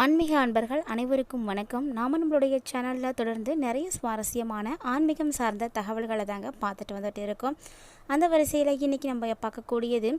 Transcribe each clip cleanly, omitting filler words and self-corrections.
ஆன்மீக அன்பர்கள் அனைவருக்கும் வணக்கம். நாம் நம்மளுடைய சேனலில் தொடர்ந்து நிறைய சுவாரஸ்யமான ஆன்மீகம் சார்ந்த தகவல்களை தாங்க பார்த்துட்டு வந்துட்டு இருக்கோம். அந்த வரிசையில் இன்றைக்கி நம்ம பார்க்கக்கூடியது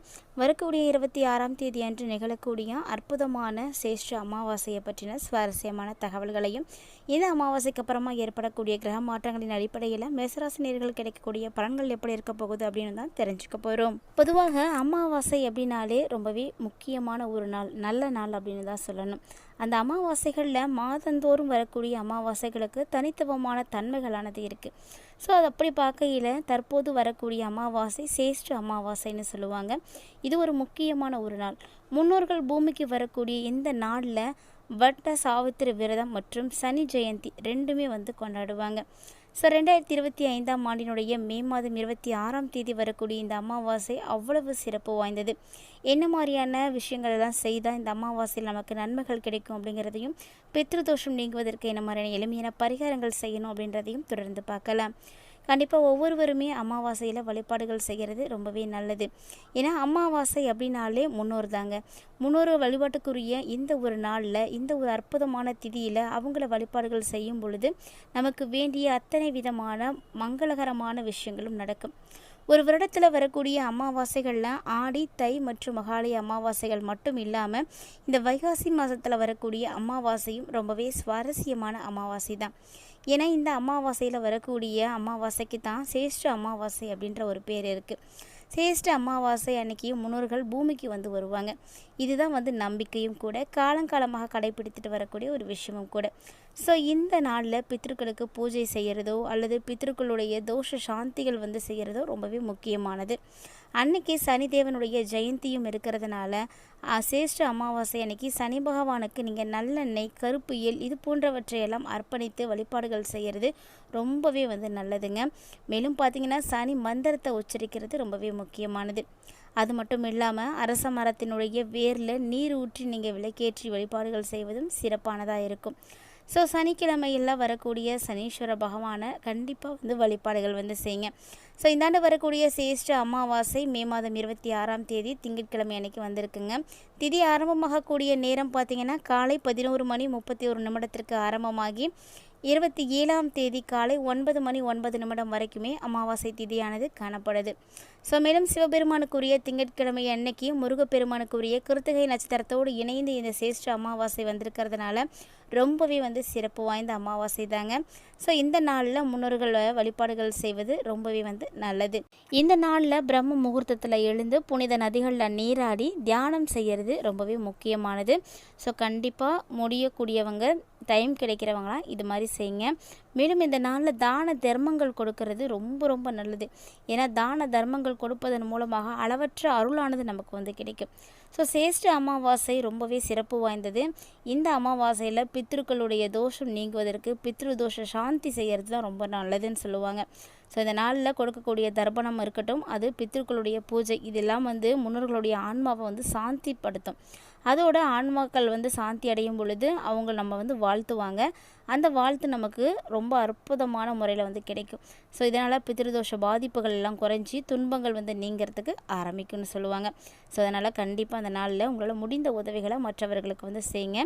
வரக்கூடிய 26ஆம் தேதி அன்று நிகழக்கூடிய அற்புதமான சேஷ்ட அமாவாசையை பற்றின சுவாரஸ்யமான தகவல்களையும், இந்த அமாவாசைக்கு அப்புறமா ஏற்படக்கூடிய கிரக மாற்றங்களின் அடிப்படையில் மேசராசினியர்கள் கிடைக்கக்கூடிய பலன்கள் எப்படி இருக்க போகுது அப்படின்னு தான் தெரிஞ்சுக்க போகிறோம். பொதுவாக அமாவாசை அப்படின்னாலே ரொம்பவே முக்கியமான ஒரு நாள், நல்ல நாள் அப்படின்னு தான் சொல்லணும். அந்த அமாவாசைகளில் மாதந்தோறும் வரக்கூடிய அமாவாசைகளுக்கு தனித்துவமான தன்மைகளானது இருக்குது. ஸோ அது அப்படி பார்க்கையில் தற்போது வரக்கூடிய அமாவாசை சேஷ்ட அமாவாசைன்னு சொல்லுவாங்க. இது ஒரு முக்கியமான ஒரு நாள். முன்னோர்கள் பூமிக்கு வரக்கூடிய இந்த நாளில் வட்ட சாவித்திரி விரதம் மற்றும் சனி ஜெயந்தி ரெண்டுமே கொண்டாடுவாங்க. ஸோ 2025ஆம் ஆண்டினுடைய மே மாதம் 26ஆம் தேதி வரக்கூடிய இந்த அமாவாசை அவ்வளவு சிறப்பு வாய்ந்தது. என்ன மாதிரியான விஷயங்கள் எல்லாம் செய்தால் இந்த அமாவாசையில் நமக்கு நன்மைகள் கிடைக்கும் அப்படிங்கிறதையும், பித்ருதோஷம் நீங்குவதற்கு என்ன மாதிரியான எளிமையான பரிகாரங்கள் செய்யணும் அப்படின்றதையும் தொடர்ந்து பார்க்கலாம். கண்டிப்பாக ஒவ்வொருவருமே அமாவாசையில் வழிபாடுகள் செய்கிறது ரொம்பவே நல்லது. ஏன்னா அமாவாசை அப்படின்னாலே முன்னோர் தாங்க. முன்னோர் வழிபாட்டுக்குரிய இந்த ஒரு நாளில், இந்த ஒரு அற்புதமான திதியில் அவங்கள வழிபாடுகள் செய்யும் பொழுது நமக்கு வேண்டிய அத்தனை விதமான மங்களகரமான விஷயங்களும் நடக்கும். ஒரு வருடத்தில் வரக்கூடிய அமாவாசைகளில் ஆடி, தை மற்றும் மகாலய அமாவாசைகள் மட்டும் இல்லாமல் இந்த வைகாசி மாதத்தில் வரக்கூடிய அமாவாசையும் ரொம்பவே சுவாரஸ்யமான அமாவாசை தான். ஏன்னா இந்த அமாவாசையில் வரக்கூடிய அமாவாசைக்கு தான் சேஷ்ட அமாவாசை அப்படின்ற ஒரு பேர் இருக்குது. சேஷ்ட அமாவாசை அன்னைக்கு முன்னோர்கள் பூமிக்கு வருவாங்க. இதுதான் நம்பிக்கையும் கூட, காலங்காலமாக கடைபிடித்துட்டு வரக்கூடிய ஒரு விஷயமும் கூட. ஸோ இந்த நாளில் பித்ருக்களுக்கு பூஜை செய்கிறதோ அல்லது பித்ருக்களுடைய தோஷ சாந்திகள் செய்கிறதோ ரொம்பவே முக்கியமானது. அன்னைக்கு சனிதேவனுடைய ஜெயந்தியும் இருக்கிறதுனால சேஷ்ட அமாவாசை அன்னைக்கு சனி பகவானுக்கு நீங்கள் நல்லெண்ணெய், கருப்பு எள் இது போன்றவற்றையெல்லாம் அர்ப்பணித்து வழிபாடுகள் செய்கிறது ரொம்பவே நல்லதுங்க. மேலும் பார்த்திங்கன்னா சனி மந்திரத்தை உச்சரிக்கிறது ரொம்பவே முக்கியமானது. அது மட்டும் இல்லாமல் அரச மரத்தினுடைய வேரில் நீர் ஊற்றி நீங்கள் விளக்கேற்றி வழிபாடுகள் செய்வதும் சிறப்பானதாக இருக்கும். ஸோ சனிக்கிழமையில் வரக்கூடிய சனீஸ்வர பகவானை கண்டிப்பாக வழிபாடுகள் செய்யுங்க. ஸோ இந்தாண்டு வரக்கூடிய சேஷ்ட அமாவாசை மே மாதம் 26ஆம் தேதி திங்கட்கிழமை அன்னைக்கு வந்திருக்குங்க. திதி ஆரம்பமாகக்கூடிய நேரம் பார்த்திங்கன்னா காலை 11:31 ஆரம்பமாகி 27ஆம் தேதி காலை 9:09 வரைக்குமே அமாவாசை திதியானது காணப்படுது. ஸோ மேலும் சிவபெருமானுக்குரிய திங்கட்கிழமை அன்னைக்கு முருகப்பெருமானுக்குரிய கிருத்திகை நட்சத்திரத்தோடு இணைந்து இந்த சேஷ்ட அமாவாசை வந்திருக்கிறதுனால ரொம்பவே சிறப்பு வாய்ந்த அமாவாசை தாங்க. ஸோ இந்த நாளில் முன்னோர்கள் வழிபாடுகள் செய்வது ரொம்பவே நல்லது. இந்த நாளில் பிரம்ம முகூர்த்தத்தில் எழுந்து புனித நதிகளில் நீராடி தியானம் செய்கிறது ரொம்பவே முக்கியமானது. ஸோ கண்டிப்பாக முடியக்கூடியவங்க, டைம் கிடைக்கிறவங்களாம் இது மாதிரி செய்யுங்க. மேலும் இந்த நாளில் தான தர்மங்கள் கொடுக்கறது ரொம்ப ரொம்ப நல்லது. ஏன்னா தான தர்மங்கள் கொடுப்பதன் மூலமாக அளவற்ற அருளானது நமக்கு கிடைக்கும். ஸோ சேஷ்ட அமாவாசை ரொம்பவே சிறப்பு வாய்ந்தது. இந்த அமாவாசையில் பித்ருக்களுடைய தோஷம் நீங்குவதற்கு பித்ரு தோஷ சாந்தி செய்கிறது தான் ரொம்ப நல்லதுன்னு சொல்லுவாங்க. ஸோ இந்த நாளில் கொடுக்கக்கூடிய தர்ப்பணம் இருக்கட்டும், அது பித்ருக்களுடைய பூஜை, இதெல்லாம் முன்னோர்களுடைய ஆன்மாவை சாந்திப்படுத்தும். அதோட ஆன்மாக்கள் சாந்தி அடையும் பொழுது அவங்க நம்ம வாழ்த்துவாங்க. அந்த வாழ்த்து நமக்கு ரொம்ப அற்புதமான முறையில் கிடைக்கும். ஸோ இதனால் பித்ருதோஷ பாதிப்புகள் எல்லாம் குறைஞ்சி துன்பங்கள் நீங்கிறதுக்கு ஆரம்பிக்கும்னு சொல்லுவாங்க. ஸோ அதனால் கண்டிப்பாக அந்த நாளில் உங்களால் முடிந்த உதவிகளை மற்றவர்களுக்கு செய்யுங்க.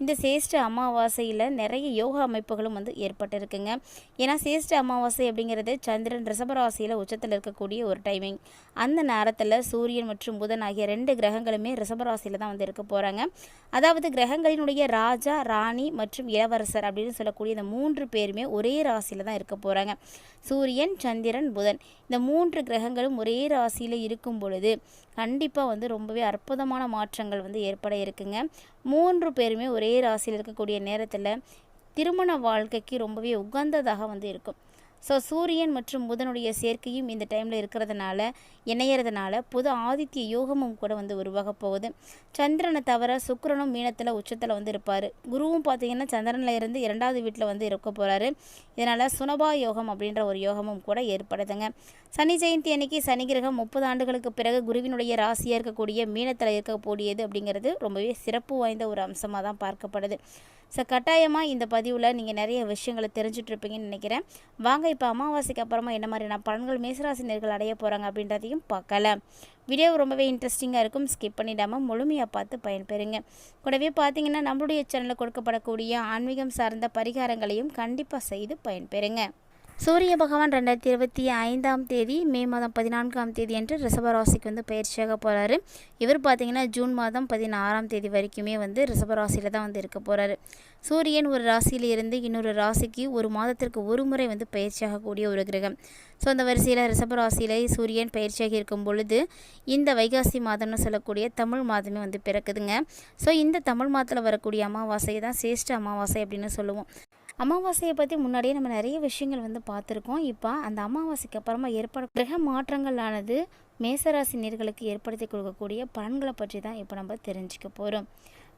இந்த சேஷ்ட அமாவாசையில் நிறைய யோகா அமைப்புகளும் ஏற்பட்டிருக்குங்க. ஏன்னா சேஷ்ட அமாவாசை அப்படிங்கிறது சந்திரன் ரிஷபராசியில் உச்சத்தில் இருக்கக்கூடிய ஒரு டைமிங். அந்த நேரத்தில் சூரியன் மற்றும் புதன் ஆகிய 2 கிரகங்களுமே ரிஷபராசியில் தான் இருக்க போகிறாங்க. அதாவது கிரகங்களினுடைய ராஜா, ராணி மற்றும் இளவரசர் அப்படின்னு சொல்லக்கூடிய இந்த 3 பேருமே ஒரே ராசியில் தான் இருக்க போகிறாங்க. சூரியன், சந்திரன், புதன் இந்த 3 கிரகங்களும் ஒரே ராசியில் இருக்கும் பொழுது கண்டிப்பாக ரொம்பவே அற்புதமான மாற்றங்கள் ஏற்பட இருக்குங்க. 3 பேருமே ஒரே ராசியில் இருக்கக்கூடிய நேரத்தில் திருமண வாழ்க்கைக்கு ரொம்பவே உகந்ததாக இருக்கும். ஸோ சூரியன் மற்றும் புதனுடைய சேர்க்கையும் இந்த டைமில் இருக்கிறதுனால, இணையறதுனால புது ஆதித்ய யோகமும் கூட உருவாக போகுது. சந்திரனை தவிர சுக்கிரனும் மீனத்தில் உச்சத்தில் இருப்பார். குருவும் பார்த்திங்கன்னா சந்திரனில் இருந்து 2வது வீட்டில் இருக்க போகிறாரு. இதனால் சுனபா யோகம் அப்படின்ற ஒரு யோகமும் கூட ஏற்படுதுங்க. சனி ஜெயந்தி அன்னைக்கு சனி கிரகம் 30 ஆண்டுகளுக்கு பிறகு குருவினுடைய ராசியாக இருக்கக்கூடிய மீனத்தில் இருக்கக்கூடியது அப்படிங்கிறது ரொம்பவே சிறப்பு வாய்ந்த ஒரு அம்சமாக தான் பார்க்கப்படுது. ஸோ கட்டாயமாக இந்த பதிவில் நீங்கள் நிறைய விஷயங்களை தெரிஞ்சிட்ருப்பீங்கன்னு நினைக்கிறேன். வாங்க வாங்க இப்போ அமாவாசைக்கு அப்புறமா என்ன மாதிரியான பலன்கள் மேசராசினியர்கள் அடைய போகிறாங்க அப்படின்றதையும் பார்க்கலாம். வீடியோ ரொம்பவே இன்ட்ரெஸ்டிங்காக இருக்கும், ஸ்கிப் பண்ணிடாமல் முழுமையாக பார்த்து பயன்பெறுங்க. கூடவே பார்த்தீங்கன்னா நம்மளுடைய சேனலில் கொடுக்கப்படக்கூடிய ஆன்மீகம் சார்ந்த பரிகாரங்களையும் கண்டிப்பாக செய்து பயன்பெறுங்க. சூரிய பகவான் 2025ஆம் தேதி மே மாதம் 14ஆம் தேதி என்று ரிஷபராசிக்கு பயிற்சியாக போகிறாரு. இவர் பார்த்திங்கன்னா ஜூன் மாதம் 16ஆம் தேதி வரைக்குமே ரிஷபராசியில் தான் இருக்க போகிறாரு. சூரியன் ஒரு ராசியில் இருந்து இன்னொரு ராசிக்கு ஒரு மாதத்திற்கு ஒரு முறை பயிற்சியாகக்கூடிய ஒரு கிரகம். ஸோ அந்த வரிசையில் ரிஷபராசியில் சூரியன் பயிற்சியாக இருக்கும் பொழுது இந்த வைகாசி மாதம்னு சொல்லக்கூடிய தமிழ் மாதமே பிறக்குதுங்க. ஸோ இந்த தமிழ் மாதத்தில் வரக்கூடிய அமாவாசை தான் சிரேஷ்ட அமாவாசை அப்படின்னு சொல்லுவோம். அமாவாசையை பற்றி முன்னாடியே நம்ம நிறைய விஷயங்கள் பார்த்துருக்கோம். இப்போ அந்த அமாவாசைக்கு அப்புறமா கிரக மாற்றங்களானது மேசராசி நேர்களுக்கு ஏற்படுத்தி கொடுக்கக்கூடிய பலன்களை பற்றி தான் இப்போ நம்ம தெரிஞ்சுக்க போகிறோம்.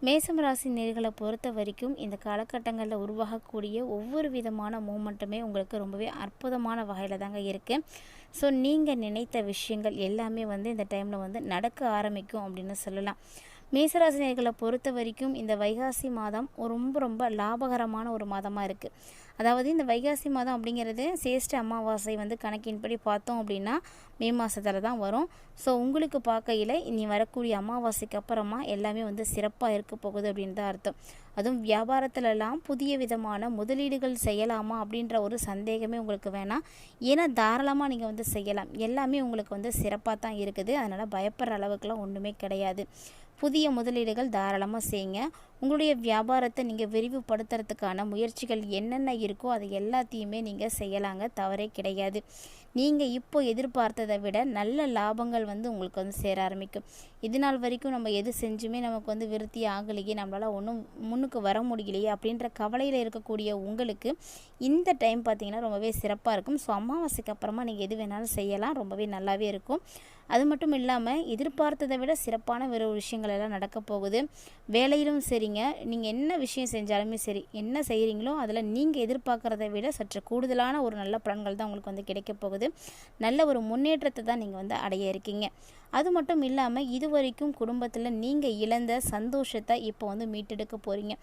மேசம் ராசி நேர்களை பொறுத்த வரைக்கும் இந்த காலகட்டங்களில் உருவாகக்கூடிய ஒவ்வொரு விதமான மூமெண்ட்டுமே உங்களுக்கு ரொம்பவே அற்புதமான வகையில் தாங்க இருக்குது. ஸோ நீங்கள் நினைத்த விஷயங்கள் எல்லாமே இந்த டைமில் நடக்க ஆரம்பிக்கும் அப்படின்னு சொல்லலாம். மேசராசி நேர்களை பொறுத்த வரைக்கும் இந்த வைகாசி மாதம் ரொம்ப லாபகரமான ஒரு மாதமாக இருக்குது. அதாவது இந்த வைகாசி மாதம் அப்படிங்கிறது சிரேஷ்ட அமாவாசை கணக்கின்படி பார்த்தோம் அப்படின்னா மே மாதத்தில் தான் வரும். ஸோ உங்களுக்கு பார்க்கையில் இனி வரக்கூடிய அமாவாசைக்கு அப்புறமா எல்லாமே சிறப்பாக இருக்க போகுது அப்படின்னு தான் அர்த்தம். அதுவும் வியாபாரத்திலலாம் புதிய விதமான முதலீடுகள் செய்யலாமா அப்படின்ற ஒரு சந்தேகமே உங்களுக்கு வேணாம். ஏன்னா தாராளமாக நீங்கள் செய்யலாம். எல்லாமே உங்களுக்கு சிறப்பாக தான் இருக்குது. அதனால் பயப்படுற அளவுக்குலாம் ஒன்றுமே கிடையாது. புதிய முதலீடுகள் தாராளமாக செய்யுங்க. உங்களுடைய வியாபாரத்தை நீங்கள் விரிவுபடுத்துறதுக்கான முயற்சிகள் என்னென்ன இருக்கோ அதை எல்லாத்தையுமே நீங்கள் செய்யலாங்க, தவறே கிடையாது. நீங்கள் இப்போ எதிர்பார்த்ததை விட நல்ல லாபங்கள் உங்களுக்கு சேர ஆரம்பிக்கும். இது நாள் வரைக்கும் நம்ம எது செஞ்சுமே நமக்கு விருத்தி ஆகலையே, நம்மளால் ஒன்றும் முன்னுக்கு வர முடியலையே அப்படின்ற கவலையில் இருக்கக்கூடிய உங்களுக்கு இந்த டைம் பார்த்திங்கன்னா ரொம்பவே சிறப்பாக இருக்கும். ஸோ அமாவாசைக்கு அப்புறமா நீங்கள் எது வேணாலும் செய்யலாம், ரொம்பவே நல்லாவே இருக்கும். அது மட்டும் இல்லாமல் எதிர்பார்த்ததை விட சிறப்பான வேறு விஷயங்கள் எல்லாம் நடக்க போகுது. வேலையிலும் சரிங்க, நீங்கள் என்ன விஷயம் செஞ்சாலுமே சரி, என்ன செய்கிறீங்களோ அதில் நீங்கள் எதிர்பார்க்குறத விட சற்று கூடுதலான ஒரு நல்ல பலன்கள் தான் உங்களுக்கு கிடைக்க போகுது. நல்ல ஒரு முன்னேற்றத்தை தான் நீங்கள் அடைய இருக்கீங்க. அது மட்டும் இல்லாமல் இதுவரைக்கும் குடும்பத்தில் நீங்கள் இழந்த சந்தோஷத்தை இப்போ மீட்டெடுக்க போகிறீங்க.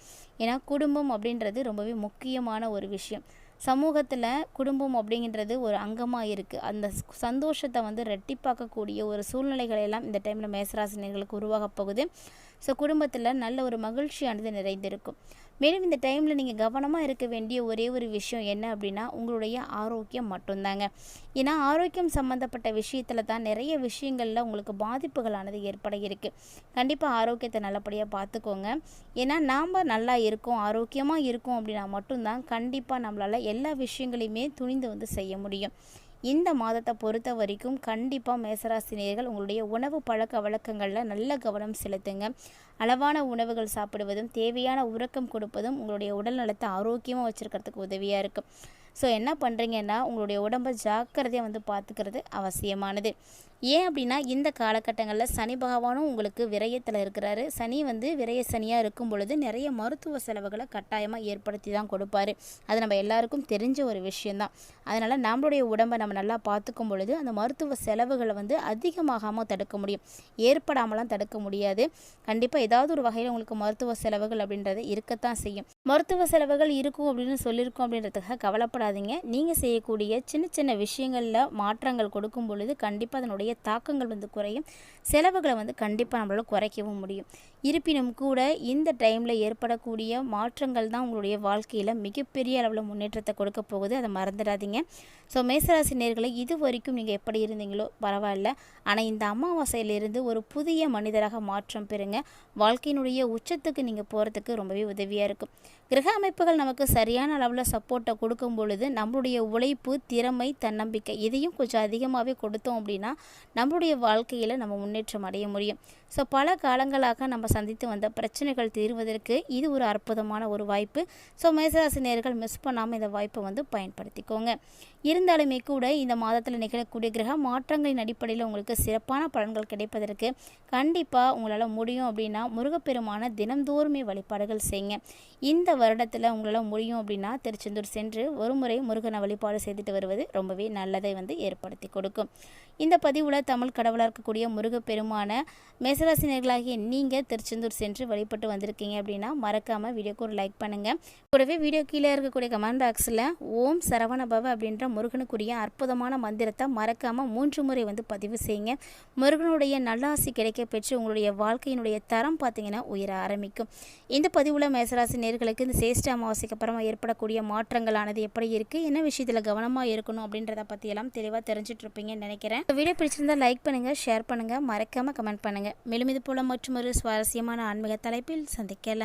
ஏன்னா குடும்பம் அப்படின்றது ரொம்பவே முக்கியமான ஒரு விஷயம். சமூகத்தில் குடும்பம் அப்படிங்கிறது ஒரு அங்கமாக இருக்குது. அந்த சந்தோஷத்தை ரெட்டிப்பாக்கக்கூடிய ஒரு சூழ்நிலைகளெல்லாம் இந்த டைமில் மேசராசினியர்களுக்கு உருவாக போகுது. ஸோ குடும்பத்தில் நல்ல ஒரு மகிழ்ச்சியானது நிறைந்திருக்கும். மேலும் இந்த டைமில் நீங்கள் கவனமாக இருக்க வேண்டிய ஒரே ஒரு விஷயம் என்ன அப்படின்னா உங்களுடைய ஆரோக்கியம் மட்டும்தாங்க. ஏன்னா ஆரோக்கியம் சம்மந்தப்பட்ட விஷயத்தில் தான் நிறைய விஷயங்களில் உங்களுக்கு பாதிப்புகளானது ஏற்பட இருக்குது. கண்டிப்பாக ஆரோக்கியத்தை நல்லபடியாக பார்த்துக்கோங்க. ஏன்னா நாம் நல்லா இருக்கோம், ஆரோக்கியமாக இருக்கோம் அப்படின்னா மட்டும்தான் கண்டிப்பாக நம்மளால் எல்லா விஷயங்களையுமே துணிந்து செய்ய முடியும். இந்த மாதத்தை பொறுத்த வரைக்கும் கண்டிப்பாக மேசராசினியர்கள் உங்களுடைய உணவு பழக்க வழக்கங்களில் நல்ல கவனம் செலுத்துங்க. அளவான உணவுகள் சாப்பிடுவதும் தேவையான உறக்கம் கொடுப்பதும் உங்களுடைய உடல் நலத்தை ஆரோக்கியமாக வச்சுருக்கிறதுக்கு உதவியாக இருக்கும். ஸோ என்ன பண்ணுறீங்கன்னா உங்களுடைய உடம்பை ஜாக்கிரதையாக பார்த்துக்கிறது அவசியமானது. ஏன் அப்படின்னா இந்த காலகட்டங்களில் சனி பகவானும் உங்களுக்கு விரயத்தில் இருக்கிறாரு. சனி விரய சனியாக இருக்கும் பொழுது நிறைய மருத்துவ செலவுகளை கட்டாயமாக ஏற்படுத்தி தான் கொடுப்பாரு. அது நம்ம எல்லாருக்கும் தெரிஞ்ச ஒரு விஷயந்தான். அதனால் நம்மளுடைய உடம்பை நம்ம நல்லா பார்த்துக்கும் பொழுது அந்த மருத்துவ செலவுகளை அதிகமாகாமல் தடுக்க முடியும், ஏற்படாமலாம் தடுக்க முடியாது. கண்டிப்பாக ஏதாவது ஒரு வகையில் உங்களுக்கு மருத்துவ செலவுகள் அப்படின்றது இருக்கத்தான் செய்யும். மருத்துவ செலவுகள் இருக்கும் அப்படின்னு சொல்லியிருக்கோம் அப்படின்றதுக்காக கவலைப்படாதீங்க. நீங்கள் செய்யக்கூடிய சின்ன சின்ன விஷயங்களில் மாற்றங்கள் கொடுக்கும் பொழுது கண்டிப்பாக அதனுடைய தாக்கங்கள் குறையும். செலவுகளை கண்டிப்பாக நம்மளால் குறைக்கவும் முடியும். இருப்பினும் கூட இந்த டைமில் ஏற்படக்கூடிய மாற்றங்கள் தான் உங்களுடைய வாழ்க்கையில் மிகப்பெரிய அளவில் முன்னேற்றத்தை கொடுக்க போகுது. அதை மறந்துடாதீங்க. ஸோ மேசராசி நேயர்களை இது வரைக்கும் நீங்கள் எப்படி இருந்தீங்களோ பரவாயில்ல, ஆனால் இந்த அமாவாசையிலிருந்து ஒரு புதிய மனிதராக மாற்றம் பெறுங்க. வாழ்க்கையினுடைய உச்சத்துக்கு நீங்கள் போகிறதுக்கு ரொம்பவே உதவியாக இருக்கும். கிரக அமைப்புகள் நமக்கு சரியான அளவில் சப்போர்ட்டை கொடுக்கும் பொழுது நம்மளுடைய உழைப்பு, திறமை, தன்னம்பிக்கை இதையும் கொஞ்சம் அதிகமாகவே கொடுத்தோம் அப்படின்னா நம்மளுடைய வாழ்க்கையில் நம்ம முன்னேற்றம் அடைய முடியும். ஸோ பல காலங்களாக நம்ம சந்தித்து வந்த பிரச்சனைகள் தீர்வதற்கு இது ஒரு அற்புதமான ஒரு வாய்ப்பு. ஸோ மேசராசி நேயர்கள் மிஸ் பண்ணாமல் இந்த வாய்ப்பை பயன்படுத்திக்கோங்க. இருந்தாலுமே கூட இந்த மாதத்தில் நிகழக்கூடிய கிரக மாற்றங்களின் அடிப்படையில் உங்களுக்கு சிறப்பான பலன்கள் கிடைப்பதற்கு கண்டிப்பாக உங்களால் முடியும் அப்படின்னா முருகப்பெருமான தினந்தோறுமே வழிபாடுகள் செய்யுங்க. இந்த வருடத்தில் உங்களால் முடியும் அப்படின்னா திருச்செந்தூர் சென்று ஒரு முறை முருகனை வழிபாடு செய்துட்டு வருவது ரொம்பவே நல்லதை ஏற்படுத்தி கொடுக்கும். இந்த பதிவில் தமிழ் கடவுளாக இருக்கக்கூடிய முருகப்பெருமான மேச மேசராசினியர்களாகிய நீங்கள் திருச்செந்தூர் சென்று வழிபட்டு வந்திருக்கீங்க அப்படின்னா மறக்காமல் வீடியோக்கு ஒரு லைக் பண்ணுங்கள். கூடவே வீடியோ கீழே இருக்கக்கூடிய கமெண்ட் பாக்ஸில் ஓம் சரவணபவ அப்படின்ற முருகனுக்குரிய அற்புதமான மந்திரத்தை மறக்காமல் 3 முறை பதிவு செய்யுங்க. முருகனுடைய நல்லாசி கிடைக்க பெற்று உங்களுடைய வாழ்க்கையினுடைய தரம் பார்த்தீங்கன்னா உயர ஆரம்பிக்கும். இந்த பதிவில் மேசராசி நேயர்களுக்கு இந்த சேஷ்ட அமாவாசைக்கு அப்புறமா ஏற்படக்கூடிய மாற்றங்களானது எப்படி இருக்குது, என்ன விஷயத்தில் கவனமாக இருக்கணும் அப்படின்றத பற்றியெல்லாம் தெளிவாக தெரிஞ்சுட்டு இருப்பீங்கன்னு நினைக்கிறேன். வீடியோ பிடிச்சிருந்தால் லைக் பண்ணுங்கள், ஷேர் பண்ணுங்கள், மறக்காமல் கமெண்ட் பண்ணுங்கள். மேலும் இது போல் மற்றும் ஒரு சுவாரஸ்யமான ஆன்மீக தலைப்பில் சந்திக்கலாம்.